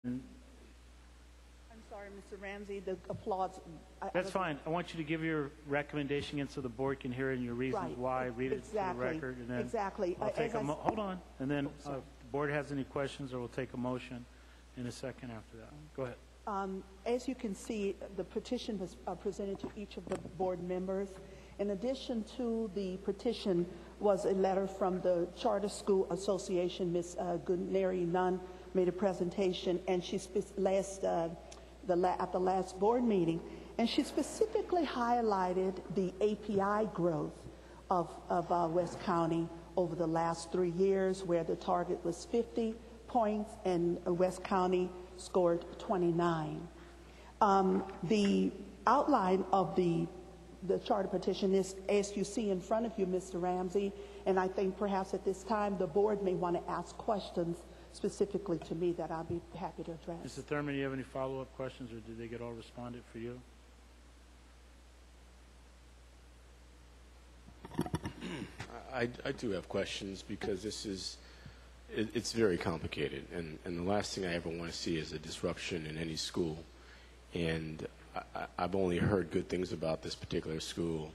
I'm sorry, Mr. Ramsey, the applause. That's fine. I want you to give your recommendation in so the board can hear it and your reasons Right. why. Read it to the Exactly. record. And then Exactly. I'll take hold on. And then Oh, sorry. if the board has any questions, or we'll take a motion in a second after that. Go ahead. As you can see, the petition was presented to each of the board members. In addition to the petition was a letter from the Charter School Association. Ms. Guneri Nunn made a presentation, and she at the last board meeting, and she specifically highlighted the API growth of West County over the last 3 years, where the target was 50 points and West County scored 29. The outline of the charter petition is, as you see in front of you, Mr. Ramsey, and I think perhaps at this time the board may want to ask questions specifically to me that I'll be happy to address. Mr. Thurman, do you have any follow-up questions, or did they get all responded for you? I do have questions, because it's very complicated, and the last thing I ever want to see is a disruption in any school. And I've only heard good things about this particular school,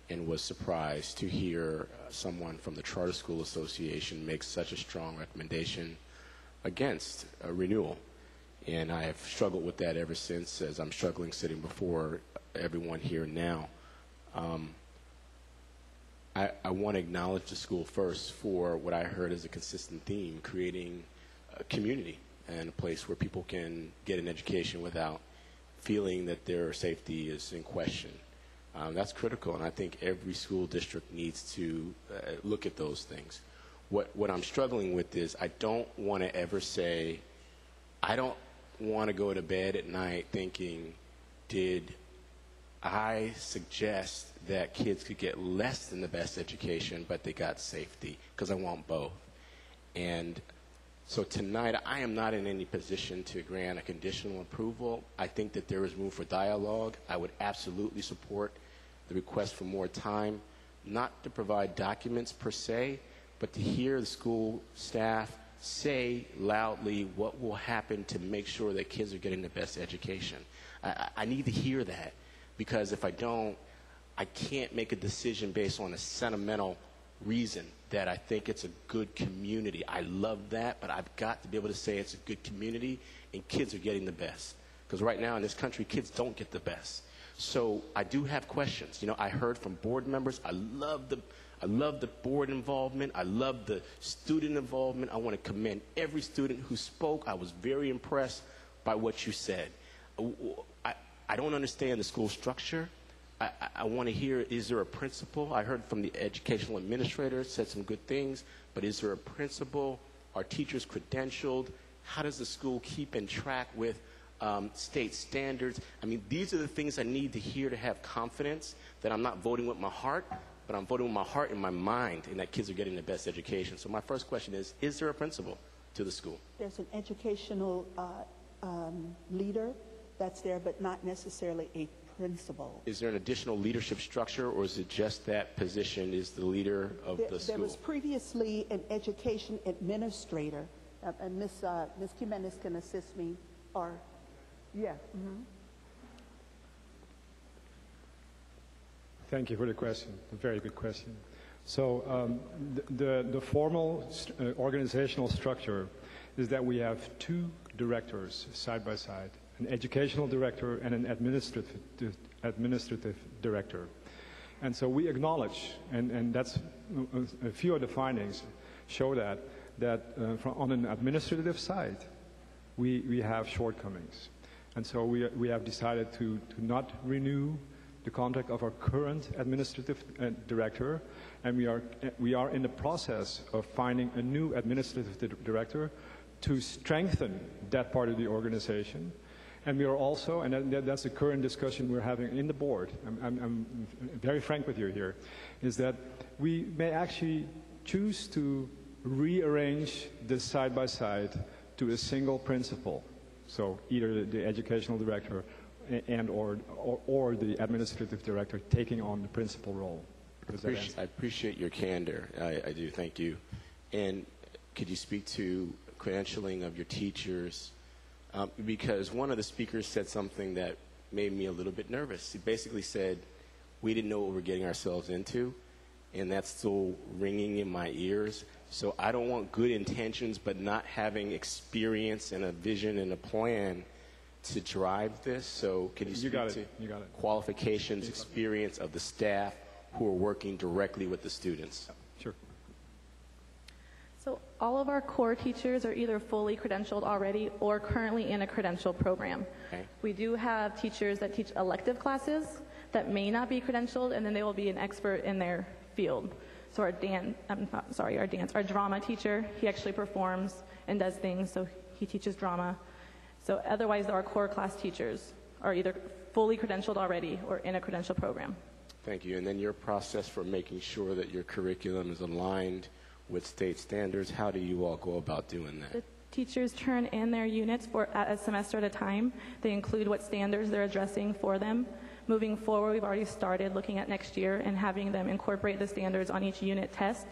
and was surprised to hear someone from the Charter School Association make such a strong recommendation against a renewal. And I have struggled with that ever since, as I'm struggling sitting before everyone here now. I want to acknowledge the school first for what I heard as a consistent theme, creating a community and a place where people can get an education without feeling that their safety is in question. That's critical, and I think every school district needs to look at those things. What I'm struggling with is I don't want to ever say, I don't want to go to bed at night thinking, did I suggest that kids could get less than the best education, but they got safety? Because I want both. And so tonight, I am not in any position to grant a conditional approval. I think that there is room for dialogue. I would absolutely support the request for more time, not to provide documents per se, but to hear the school staff say loudly what will happen to make sure that kids are getting the best education. I need to hear that, because if I don't, I can't make a decision based on a sentimental reason that I think it's a good community. I love that, but I've got to be able to say it's a good community and kids are getting the best. Because right now in this country, kids don't get the best. So I do have questions. You know, I heard from board members. I love the board involvement. I love the student involvement. I want to commend every student who spoke. I was very impressed by what you said. I don't understand the school structure. I want to hear, is there a principal? I heard from the educational administrator, said some good things, but is there a principal? Are teachers credentialed? How does the school keep in track with state standards? I mean, these are the things I need to hear to have confidence that I'm not voting with my heart, but I'm voting with my heart and my mind, and that kids are getting the best education. So my first question is there a principal to the school? There's an educational leader that's there, but not necessarily a principal. Is there an additional leadership structure, or is it just that position is the leader of the school? There was previously an education administrator, and Ms. Jimenez can assist me, or, yeah. Mm-hmm. Thank you for the question. A very good question. So the formal organizational structure is that we have two directors side by side, an educational director and an administrative director. And so we acknowledge, and that's a few of the findings show that on an administrative side, we have shortcomings. And so we have decided to not renew the contract of our current administrative director, and we are in the process of finding a new administrative director to strengthen that part of the organization. And we are also, and that's the current discussion we're having in the board, I'm very frank with you here, is that we may actually choose to rearrange this side by side to a single principal. So either the educational director and or the administrative director taking on the principal role. I appreciate your candor. I do. Thank you. And could you speak to credentialing of your teachers, because one of the speakers said something that made me a little bit nervous. He basically said, we didn't know what we're getting ourselves into, and that's still ringing in my ears. So I don't want good intentions, but not having experience and a vision and a plan to drive this. So can you speak to qualifications, experience of the staff who are working directly with the students? Sure. So all of our core teachers are either fully credentialed already or currently in a credential program. Okay. We do have teachers that teach elective classes that may not be credentialed, and then they will be an expert in their field. So our drama teacher, he actually performs and does things, so he teaches drama. So otherwise, our core class teachers are either fully credentialed already or in a credential program. Thank you. And then your process for making sure that your curriculum is aligned with state standards, how do you all go about doing that? The teachers turn in their units for a semester at a time. They include what standards they're addressing for them. Moving forward, we've already started looking at next year and having them incorporate the standards on each unit test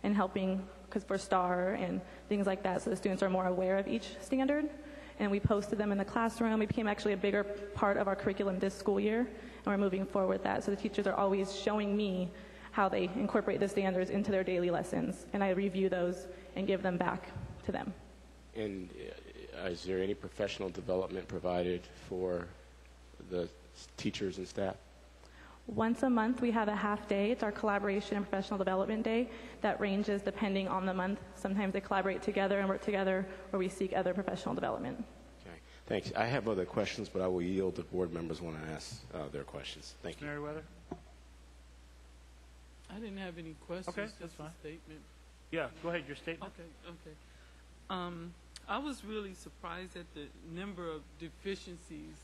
and helping, because for STAR and things like that, so the students are more aware of each standard. And we posted them in the classroom. It became actually a bigger part of our curriculum this school year, and we're moving forward with that. So the teachers are always showing me how they incorporate the standards into their daily lessons, and I review those and give them back to them. And is there any professional development provided for the teachers and staff? Once a month, we have a half day. It's our collaboration and professional development day. That ranges depending on the month. Sometimes they collaborate together and work together, or we seek other professional development. Okay, thanks. I have other questions, but I will yield if board members want to ask their questions. Thank you. Meriwether? I didn't have any questions. Okay, that's just fine. a statement. Yeah, go ahead, your statement. Okay. I was really surprised at the number of deficiencies,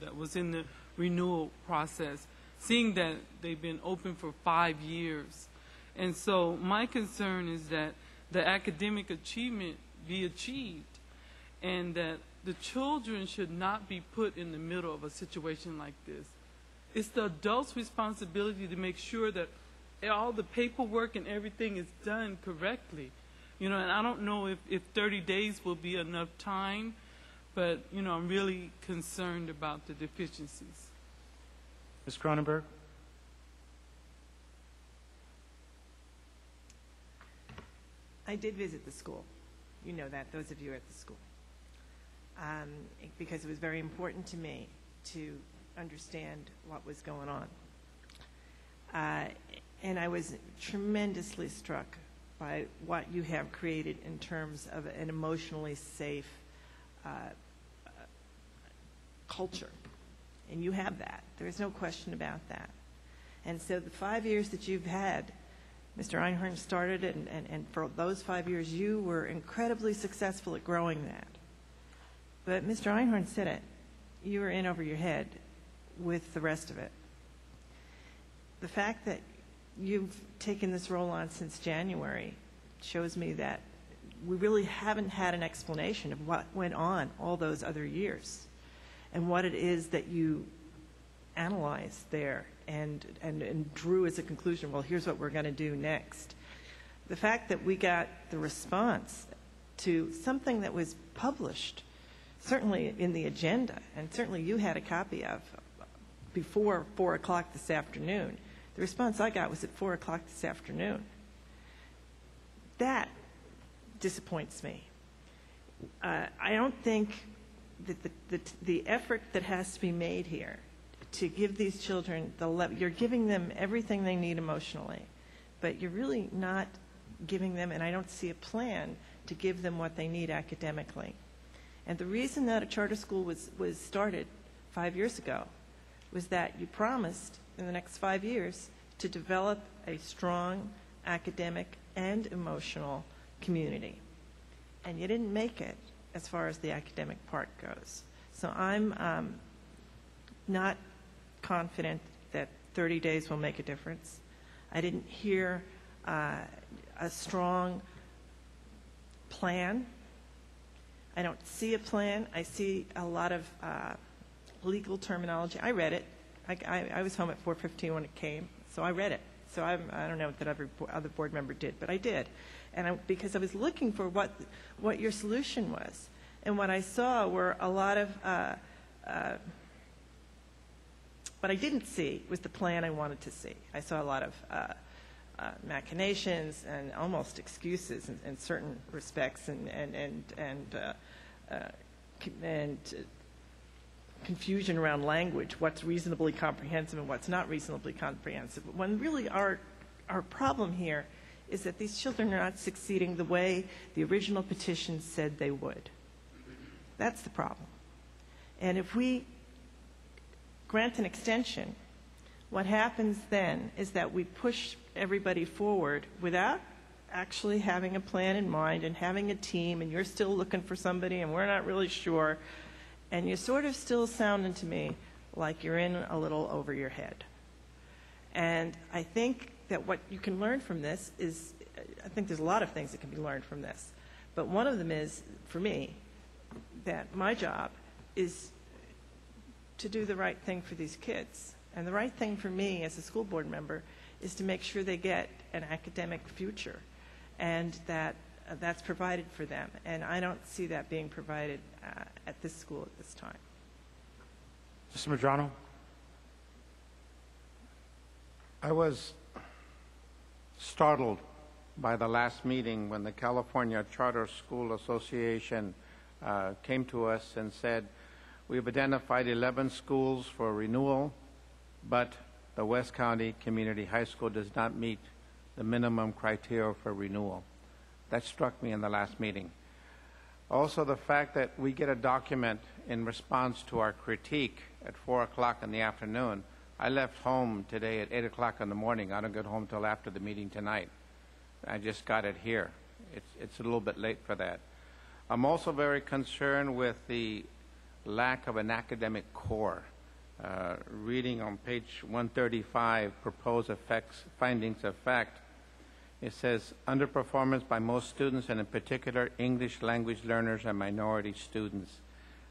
that was in the renewal process, seeing that they've been open for 5 years. And so my concern is that the academic achievement be achieved and that the children should not be put in the middle of a situation like this. It's the adult's responsibility to make sure that all the paperwork and everything is done correctly. And I don't know if 30 days will be enough time, but, I'm really concerned about the deficiencies. Ms. Cronenberg? I did visit the school. You know that, those of you at the school. Because it was very important to me to understand what was going on. And I was tremendously struck by what you have created in terms of an emotionally safe culture. And you have that. There's no question about that. And so the 5 years that you've had, Mr. Einhorn started it, and for those 5 years you were incredibly successful at growing that. But Mr. Einhorn said it. You were in over your head with the rest of it. The fact that you've taken this role on since January shows me that we really haven't had an explanation of what went on all those other years and what it is that you analyzed there and drew as a conclusion, well, here's what we're going to do next. The fact that we got the response to something that was published, certainly in the agenda, and certainly you had a copy of before 4 o'clock this afternoon. The response I got was at 4 o'clock this afternoon. That disappoints me. I don't think that the effort that has to be made here to give these children you're giving them everything they need emotionally, but you're really not giving them, and I don't see a plan to give them what they need academically. And the reason that a charter school was started 5 years ago was that you promised in the next 5 years to develop a strong academic and emotional community. And you didn't make it as far as the academic part goes. So I'm not confident that 30 days will make a difference. I didn't hear a strong plan. I don't see a plan. I see a lot of legal terminology. I read it. I was home at 4:15 when it came, so I read it. So I don't know that every other board member did, but I did. And because I was looking for what your solution was. And what I saw were a lot of, what I didn't see was the plan I wanted to see. I saw a lot of machinations and almost excuses in certain respects, and confusion around language, what's reasonably comprehensive and what's not reasonably comprehensive. When really our problem here is that these children are not succeeding the way the original petition said they would. That's the problem. And if we grant an extension, what happens then is that we push everybody forward without actually having a plan in mind and having a team, and you're still looking for somebody and we're not really sure, and you're sort of still sounding to me like you're in a little over your head. And I think that what you can learn from this is, I think there's a lot of things that can be learned from this, but one of them is, for me, that my job is to do the right thing for these kids. And the right thing for me as a school board member is to make sure they get an academic future, and that that's provided for them. And I don't see that being provided at this school at this time. Mr. Medrano? I was startled by the last meeting when the California Charter School Association came to us and said, we've identified 11 schools for renewal, but the West County Community High School does not meet the minimum criteria for renewal. That struck me in the last meeting. Also, the fact that we get a document in response to our critique at 4 o'clock in the afternoon. I left home today at 8 o'clock in the morning. I don't get home till after the meeting tonight. I just got it here. It's a little bit late for that. I'm also very concerned with the lack of an academic core. Reading on page 135, proposed effects, findings of fact, it says underperformance by most students, and in particular English language learners and minority students.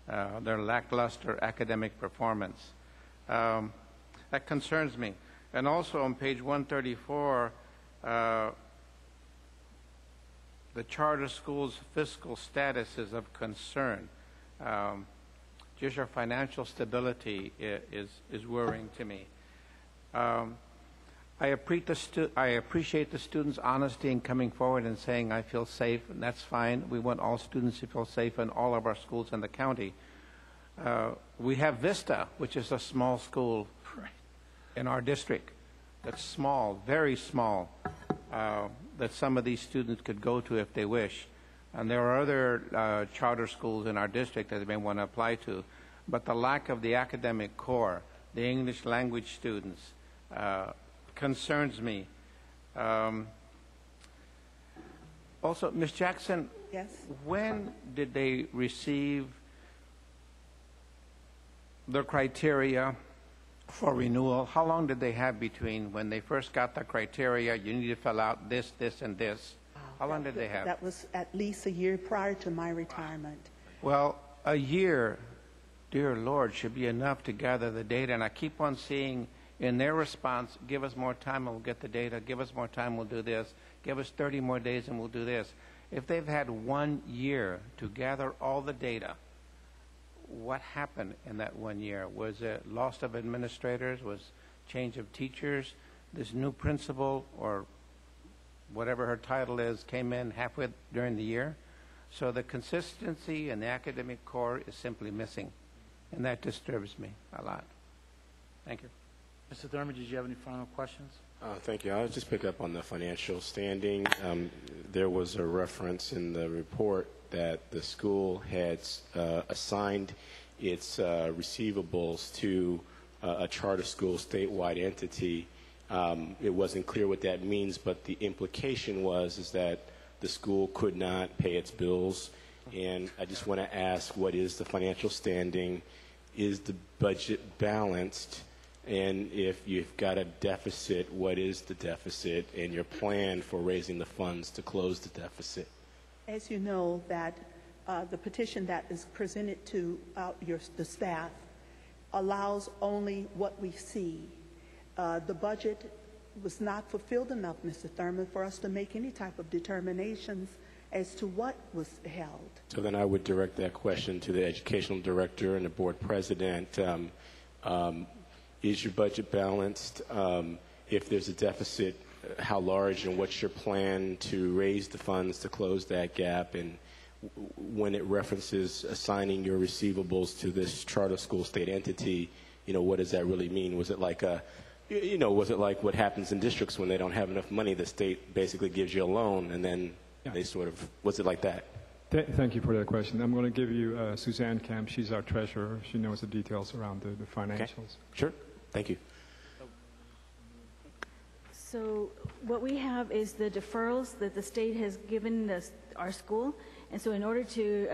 Their lackluster academic performance. That concerns me. And also on page 134, the charter school's fiscal status is of concern. Just your financial stability is worrying to me. I appreciate the students' honesty in coming forward and saying, I feel safe, and that's fine. We want all students to feel safe in all of our schools in the county. We have Vista, which is a small school in our district. That's small, very small, that some of these students could go to if they wish. And there are other charter schools in our district that they may want to apply to. But the lack of the academic core, the English language students, concerns me. Also, Ms. Jackson, Yes? when did they receive their criteria for renewal? How long did they have between when they first got the criteria, you need to fill out this, this, and this? How long did they have? That was at least a year prior to my retirement. Well, a year, dear Lord, should be enough to gather the data. And I keep on seeing in their response, give us more time and we'll get the data. Give us more time, we'll do this. Give us 30 more days and we'll do this. If they've had 1 year to gather all the data, what happened in that 1 year? Was it loss of administrators? Was change of teachers? This new principal or whatever her title is came in halfway during the year? So the consistency and the academic core is simply missing, and that disturbs me a lot. Thank you. Mr. Thurman, did you have any final questions? Thank you. I'll just pick up on the financial standing. There was a reference in the report that the school had assigned its receivables to a charter school statewide entity. It wasn't clear what that means, but the implication is that the school could not pay its bills. And I just want to ask, what is the financial standing? Is the budget balanced? And if you've got a deficit, what is the deficit and your plan for raising the funds to close the deficit? As you know, that the petition that is presented to the staff allows only what we see. The budget was not fulfilled enough, Mr. Thurman, for us to make any type of determinations as to what was held. So then I would direct that question to the educational director and the board president. Is your budget balanced? If there's a deficit, how large, and what's your plan to raise the funds to close that gap? And when it references assigning your receivables to this charter school state entity, what does that really mean? Was it like was it like what happens in districts when they don't have enough money? The state basically gives you a loan, and then they sort of, was it like that? Thank you for that question. I'm going to give you Suzanne Kemp. She's our treasurer. She knows the details around the financials. Okay. Sure. Thank you. So what we have is the deferrals that the state has given our school. And so in order to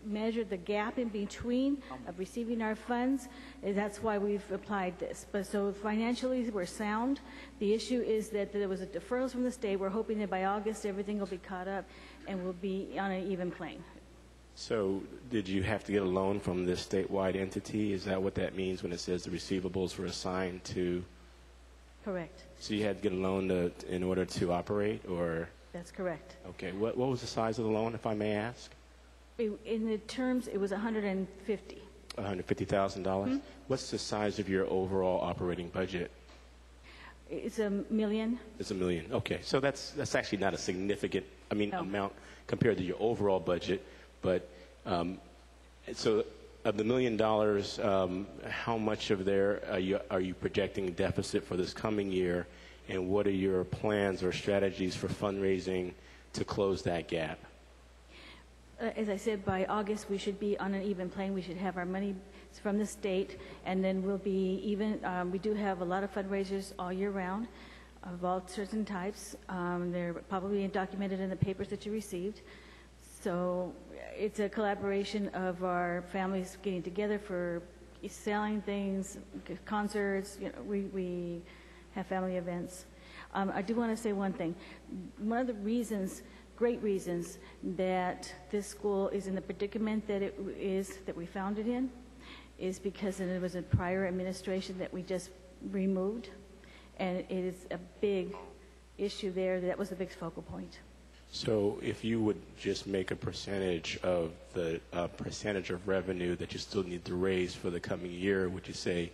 measure the gap in between of receiving our funds, that's why we've applied this. But so financially, we're sound. The issue is that there was a deferrals from the state. We're hoping that by August, everything will be caught up and we'll be on an even plane. So did you have to get a loan from this statewide entity? Is that what that means when it says the receivables were assigned to? Correct. So you had to get a loan in order to operate, or? That's correct. Okay. What was the size of the loan, if I may ask? In the terms, it was $150,000. $150,000? Mm-hmm. What's the size of your overall operating budget? It's $1 million. It's $1 million. Okay. So that's actually not a significant, amount compared to your overall budget. But so of the $1 million, how much of there are you projecting deficit for this coming year, and what are your plans or strategies for fundraising to close that gap? As I said, by August we should be on an even plane. We should have our money from the state, and then we'll be even. We do have a lot of fundraisers all year round of all certain types. They're probably documented in the papers that you received. So it's a collaboration of our families getting together for selling things, concerts. We have family events. I do want to say one thing. One of the reasons, great reasons, that this school is in the predicament that it is, that we found it in, is because it was a prior administration that we just removed, and it is a big issue there. That was a big focal point. So if you would just make a percentage of the percentage of revenue that you still need to raise for the coming year, would you say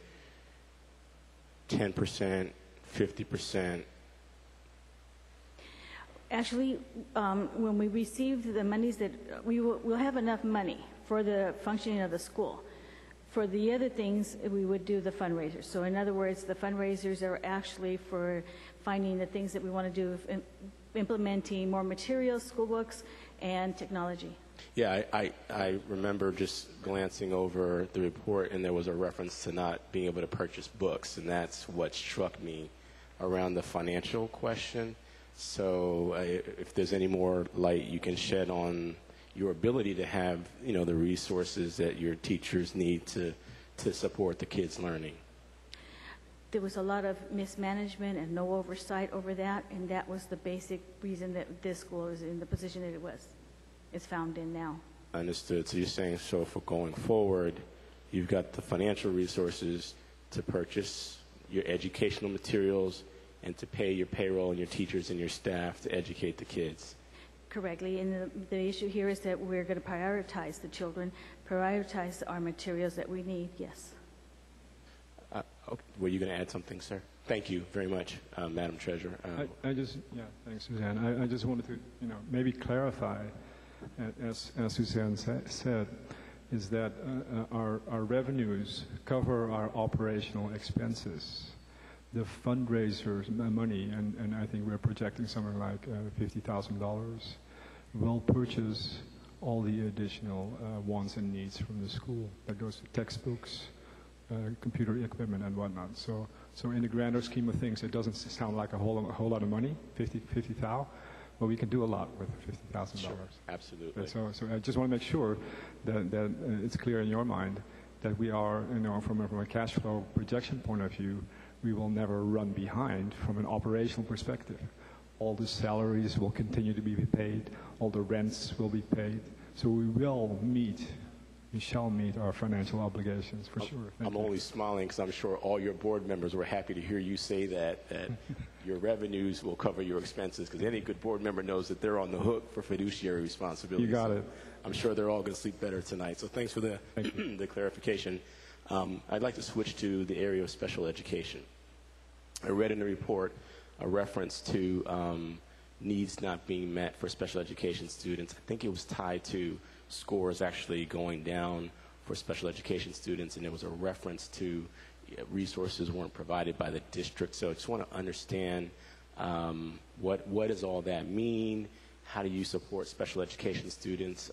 10%, 50%? Actually, when we receive the monies that we'll have enough money for the functioning of the school. For the other things, we would do the fundraisers. So in other words, the fundraisers are actually for finding the things that we want to do, implementing more materials, school books, and technology. Yeah, I remember just glancing over the report, and there was a reference to not being able to purchase books, and that's what struck me around the financial question. So if there's any more light you can shed on your ability to have, the resources that your teachers need to support the kids' learning. There was a lot of mismanagement and no oversight over that, and that was the basic reason that this school is in the position that it's found in now. Understood. So you're saying, so for going forward, you've got the financial resources to purchase your educational materials and to pay your payroll and your teachers and your staff to educate the kids. Correctly, and the issue here is that we're going to prioritize the children, prioritize our materials that we need, yes. Were you going to add something, sir? Thank you very much, Madam Treasurer. Thanks, Suzanne. I just wanted to, maybe clarify, as Suzanne said, is that our revenues cover our operational expenses. The fundraisers money, and I think we're projecting something like $50,000, will purchase all the additional wants and needs from the school. That goes to textbooks, computer equipment, and whatnot. So in the grander scheme of things, it doesn't sound like a whole lot of money, $50,000, but we can do a lot with $50,000. Sure, absolutely. So I just want to make sure that it's clear in your mind that we are, from a cash flow projection point of view, we will never run behind from an operational perspective. All the salaries will continue to be paid. All the rents will be paid. So we will meet we shall meet our financial obligations for sure. I'm only smiling because I'm sure all your board members were happy to hear you say that your revenues will cover your expenses, because any good board member knows that they're on the hook for fiduciary responsibility. You got So it. I'm sure they're all going to sleep better tonight. So thanks for the, the clarification. I'd like to switch to the area of special education. I read in the report a reference to needs not being met for special education students. I think it was tied to scores actually going down for special education students, and there was a reference to resources weren't provided by the district. So I just want to understand what does all that mean? How do you support special education students?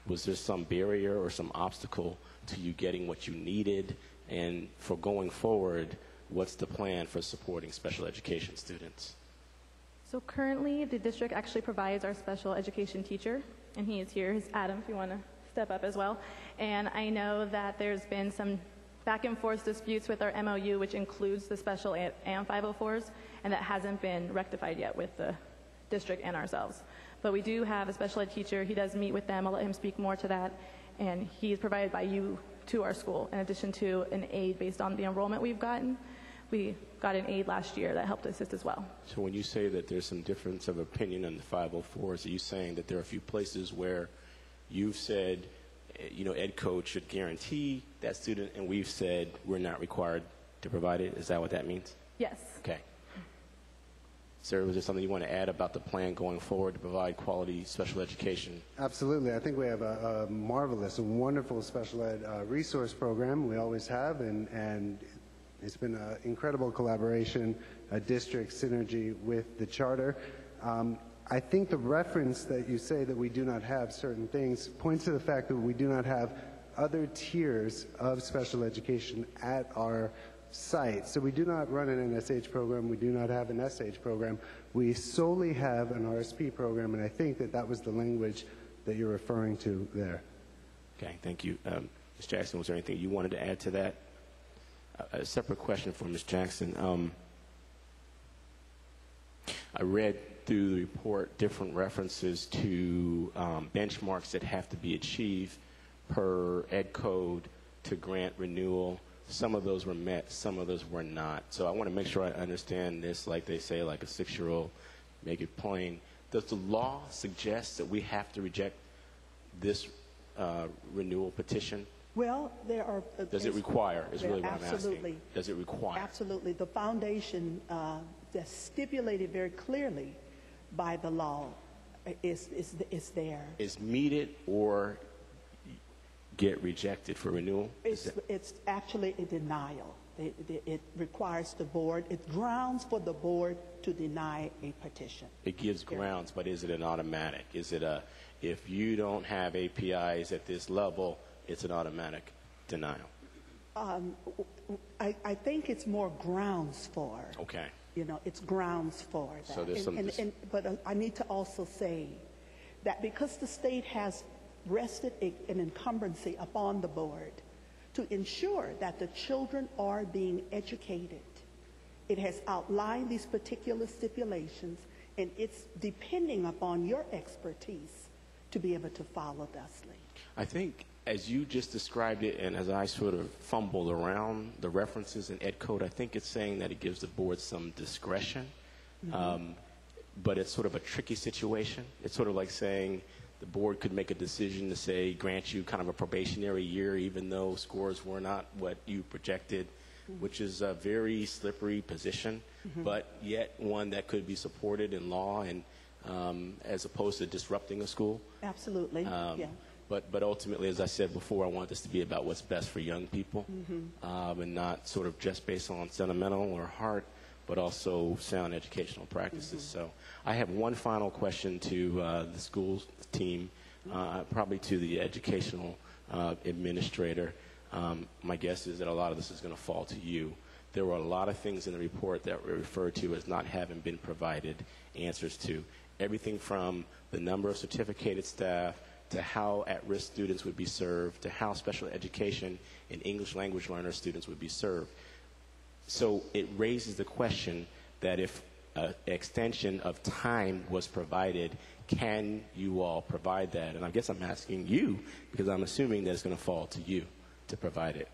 Was there some barrier or some obstacle to you getting what you needed? And for going forward, what's the plan for supporting special education students? So currently, the district actually provides our special education teacher, and he is here. He's Adam, if you want to step up as well. And I know that there's been some back and forth disputes with our MOU, which includes the special and 504s, and that hasn't been rectified yet with the district and ourselves. But we do have a special ed teacher. He does meet with them. I'll let him speak more to that. And he's provided by you to our school, in addition to an aide based on the enrollment we've gotten. We got an aide last year that helped assist as well. So when you say that there's some difference of opinion on the 504s, are you saying that there are a few places where you've said, Ed Code should guarantee that student, and we've said we're not required to provide it? Is that what that means? Yes. Okay. Sir, was there something you want to add about the plan going forward to provide quality special education? Absolutely. I think we have a marvelous, a wonderful special ed resource program. We always have, and it's been an incredible collaboration, a district synergy with the charter. I think the reference that you say that we do not have certain things points to the fact that we do not have other tiers of special education at our site. So we do not run an NSH program. We do not have an SH program. We solely have an RSP program, and I think that that was the language that you're referring to there. Okay, thank you. Ms. Jackson, was there anything you wanted to add to that? A separate question for Ms. Jackson. I read through the report different references to benchmarks that have to be achieved per Ed Code to grant renewal. Some of those were met, some of those were not. So I want to make sure I understand this, like they say, like a 6-year-old, make it plain. Does the law suggest that we have to reject this renewal petition? Well, there are... Does it require, is really what I'm asking. Absolutely. Does it require? Absolutely. The foundation that's stipulated very clearly by the law is there. Is meet it or get rejected for renewal? It's actually a denial. It requires the board, it grounds for the board to deny a petition. It gives grounds, but is it an automatic? Is it a, if you don't have APIs at this level, it's an automatic denial? I think it's more grounds for. Okay. It's grounds for that. So there's but I need to also say that because the state has rested an encumbrancy upon the board to ensure that the children are being educated, it has outlined these particular stipulations, and it's depending upon your expertise to be able to follow thusly. I think as you just described it, and as I sort of fumbled around the references in Ed Code, I think it's saying that it gives the board some discretion, but it's sort of a tricky situation. It's sort of like saying the board could make a decision to say, grant you kind of a probationary year, even though scores were not what you projected, which is a very slippery position, but yet one that could be supported in law, and as opposed to disrupting a school. Absolutely, yeah. But ultimately, as I said before, I want this to be about what's best for young people, and not sort of just based on sentimental or heart, but also sound educational practices. So I have one final question to the school team, probably to the educational administrator. My guess is that a lot of this is going to fall to you. There were a lot of things in the report that were referred to as not having been provided answers to. Everything from the number of certificated staff, to how at-risk students would be served, to how special education and English language learner students would be served. So it raises the question that if extension of time was provided. Can you all provide that? And I guess I'm asking you because I'm assuming that it's going to fall to you to provide it.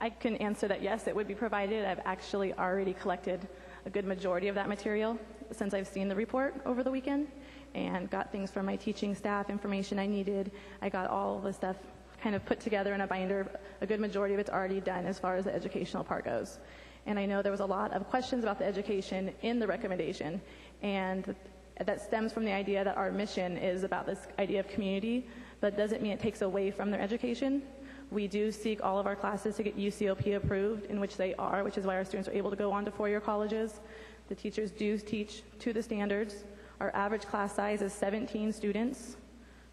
I can answer that yes, it would be provided. I've actually already collected a good majority of that material since I've seen the report over the weekend and got things from my teaching staff, information I needed. I got all the stuff kind of put together in a binder. A good majority of it's already done as far as the educational part goes. And I know there was a lot of questions about the education in the recommendation, and that stems from the idea that our mission is about this idea of community, but doesn't mean it takes away from their education. We do seek all of our classes to get UCOP approved, in which they are, which is why our students are able to go on to four-year colleges. The teachers do teach to the standards. Our average class size is 17 students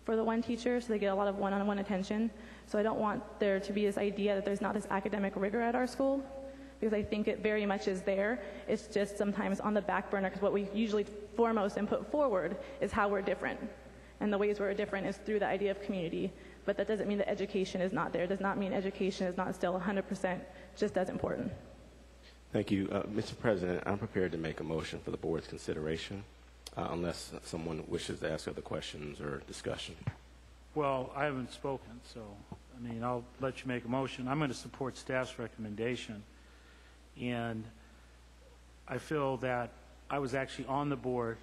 for the one teacher, so they get a lot of one-on-one attention. So I don't want there to be this idea that there's not this academic rigor at our school, because I think it very much is there. It's just sometimes on the back burner, because what we usually foremost and put forward is how we're different. And the ways we're different is through the idea of community. But that doesn't mean that education is not there. It does not mean education is not still 100% just as important. Thank you. Mr. President, I'm prepared to make a motion for the board's consideration, unless someone wishes to ask other questions or discussion. Well, I haven't spoken, so, I mean, I'll let you make a motion. I'm going to support staff's recommendation. And I feel that I was actually on the board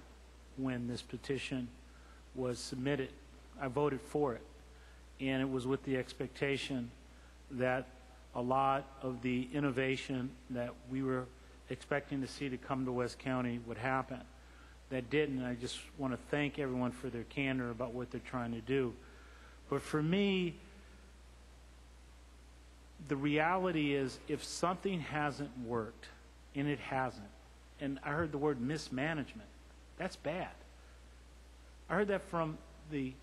when this petition was submitted. I voted for it. And it was with the expectation that a lot of the innovation that we were expecting to see to come to West County would happen. That didn't, and I just want to thank everyone for their candor about what they're trying to do. But for me, the reality is if something hasn't worked, and it hasn't, and I heard the word mismanagement, that's bad. I heard that from the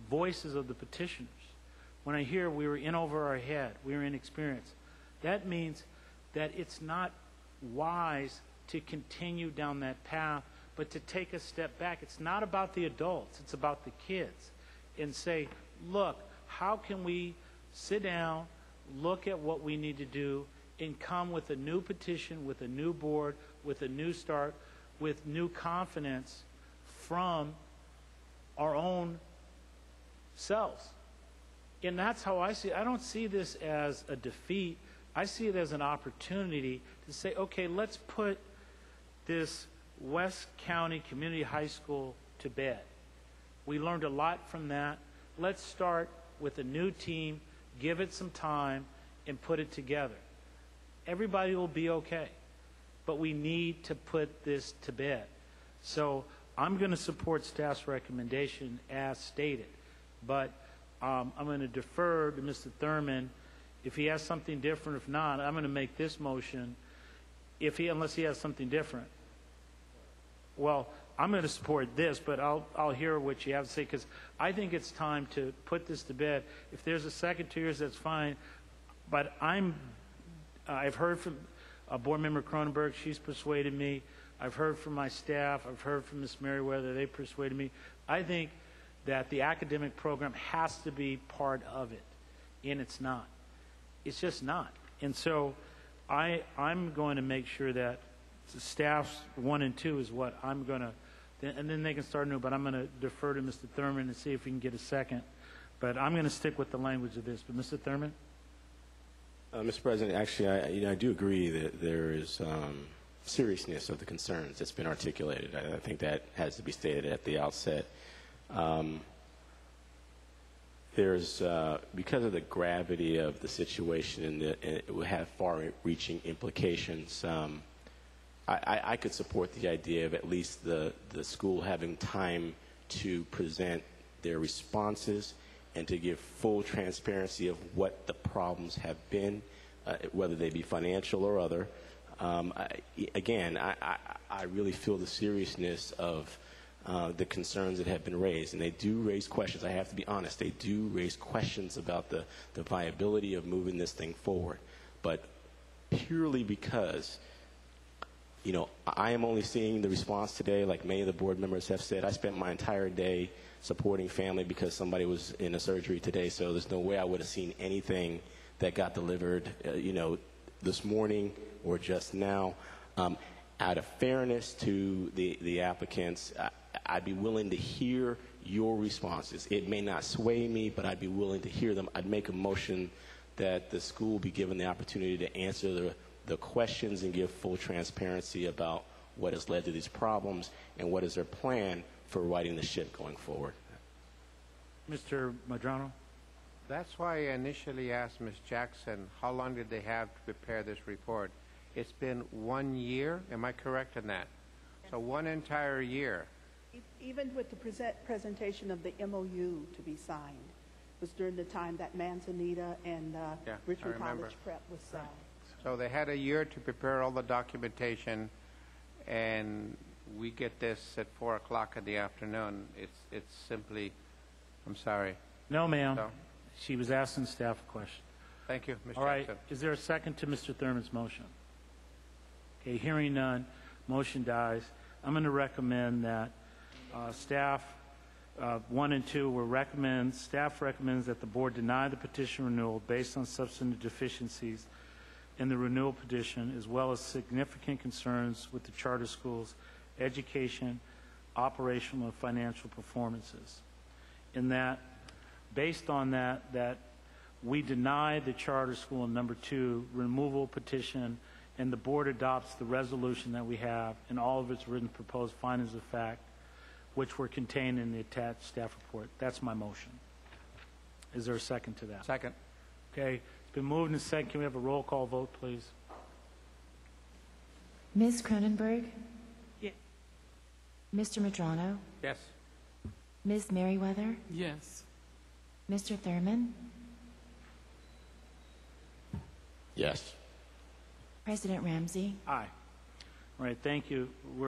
voices of the petitioners. When I hear we were in over our head, we were inexperienced, that means that it's not wise to continue down that path, but to take a step back. It's not about the adults, it's about the kids. And say, look, how can we sit down, look at what we need to do, and come with a new petition, with a new board, with a new start, with new confidence from our own selves. And that's how I see it. I don't see this as a defeat. I see it as an opportunity to say, okay, let's put this West County Community High School to bed. We learned a lot from that. Let's start with a new team, give it some time, and put it together. Everybody will be okay. But we need to put this to bed. So I'm going to support staff's recommendation as stated. But I'm going to defer to Mr. Thurman. If he has something different, if not, I'm going to make this motion unless he has something different. Well, I'm going to support this, but I'll hear what you have to say, because I think it's time to put this to bed. If there's a second 2 years, that's fine. But I've heard from Board Member Cronenberg. She's persuaded me. I've heard from my staff. I've heard from Ms. Merriweather. They persuaded me. I think that the academic program has to be part of it, and it's not. It's just not. And so I'm going to make sure that staff's 1 and 2 is what I'm going to, and then they can start new, but I'm going to defer to Mr. Thurman and see if we can get a second. But I'm going to stick with the language of this. But Mr. Thurman? Mr. President, actually, I do agree that there is seriousness of the concerns that's been articulated. I think that has to be stated at the outset. There's because of the gravity of the situation and it will have far-reaching implications. I could support the idea of at least the school having time to present their responses and to give full transparency of what the problems have been, whether they be financial or other. I really feel the seriousness of the concerns that have been raised, and they do raise questions. I have to be honest, they do raise questions about the viability of moving this thing forward. But purely because, I am only seeing the response today, like many of the board members have said. I spent my entire day supporting family because somebody was in a surgery today, so there's no way I would have seen anything that got delivered, this morning or just now. out of fairness to the applicants, I'd be willing to hear your responses. It may not sway me, but I'd be willing to hear them. I'd make a motion that the school be given the opportunity to answer the questions and give full transparency about what has led to these problems and what is their plan for righting the ship going forward. Mr. Madrano? That's why I initially asked Ms. Jackson, how long did they have to prepare this report? It's been 1 year, am I correct in that? So 1 entire year. Even with the presentation of the MOU to be signed was during the time that Manzanita and Yeah, Richmond I remember. College Prep was signed. So they had a year to prepare all the documentation, and we get this at 4 o'clock in the afternoon. It's simply, I'm sorry. No, ma'am. So, She was asking staff a question. thank you, Ms. All right. Jackson. Is there a second to Mr. Thurman's motion? Okay, hearing none, motion dies. I'm going to recommend that staff 1 and 2 staff recommends that the board deny the petition renewal based on substantive deficiencies in the renewal petition, as well as significant concerns with the charter schools' education, operational, and financial performances. In that, based on that we deny the charter school in number 2 removal petition, and the board adopts the resolution that we have and all of its written proposed findings of fact, which were contained in the attached staff report. That's my motion. Is there a second to that? Second. Okay, it's been moved and second. Can we have a roll call vote, please? Ms. Cronenberg? Yes. Mr. Madrano? Yes. Ms. Merriweather? Yes. Mr. Thurman? Yes. President Ramsey? Aye. All right, thank you.